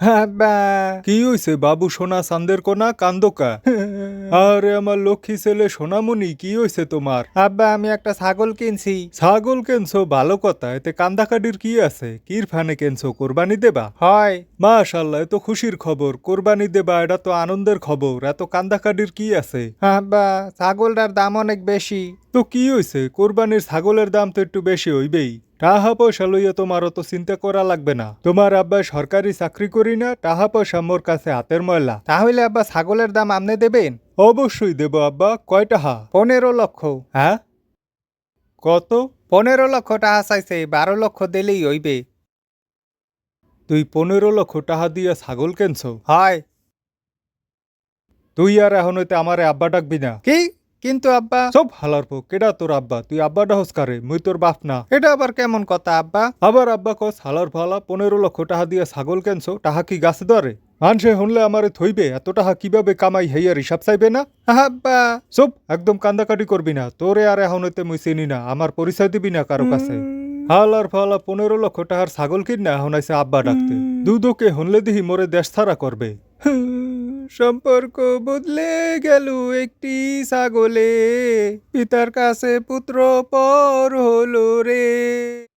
আব্বা, কি হইছে বাবু সোনা চান্দের কোনা কান্দোকা? আরে আমার লক্ষ্মী ছেলে সোনামণি কি হইছে তোমার? আব্বা আমি একটা ছাগল কিনছি। ছাগল কেনছো ভালো কথা, এতে কান্দাকাটির কি আছে? কির ফানে কেনছো, কোরবানি দেবা? হয়। মাশাআল্লাহ, এত খুশির খবর, কোরবানি দেবা, এটা তো আনন্দের খবর, এত কান্দাকাটির কি আছে? আব্বা ছাগলটার দাম অনেক বেশি। তো কি হইছে, কোরবানির ছাগলের দাম তো একটু বেশি হইবেই। টাহা পয়সা লইয়া তোমার অত চিন্তা করা লাগবে না। তোমার আব্বা সরকারি চাকরি করি না, টাহা পয়সা মোর কাছে হাতের ময়লা। তাহলে আব্বা ছাগলের দাম আপনি দেবেন? অবশ্যই দেব আব্বা। কয় টাহা? 15 লক্ষ। হ্যাঁ? কত? 15 লক্ষ টাহা চাইছে, 12 লক্ষ দিলেই হইবে। তুই 15 লক্ষ টাহা দিয়া ছাগল কেনছো? হয়। তুই আর এখন হইতে আমারে আব্বা ডাকবি না। কি? কিন্তু আব্বা সব হালার পো, কেডা তোর আব্বা? তুই আব্বা ডাহস কারে? মুই তোর বাপ না। এটা আবার কেমন কথা আব্বা? আবার আব্বা কস হালার ফালা, 15 লক্ষ টাহা দিয়া ছাগল কেনছো, টাহা কি গাছে ধরে? মানুষে শুনলে আমারে থইবে, এত টাহা কিভাবে কামাই হেয়ার হিসাব চাইবে না? আব্বা চুপ, একদম কান্দাকাটি করবি না। তোরে আর এখন হইতে মুই চিনি না, আমার পরিচয় দিবি না কারো কাছে। হালার ফালা 15 লক্ষ টাহার ছাগল কিনা এখন আইছে আব্বা ডাকতে। দুদুকে হনলে দিহি মোরে দেশ ছাড়া করবে। সম্পর্ক বদলে গেল একটি ছাগলে, পিতার কাছে পুত্র পর হলো রে।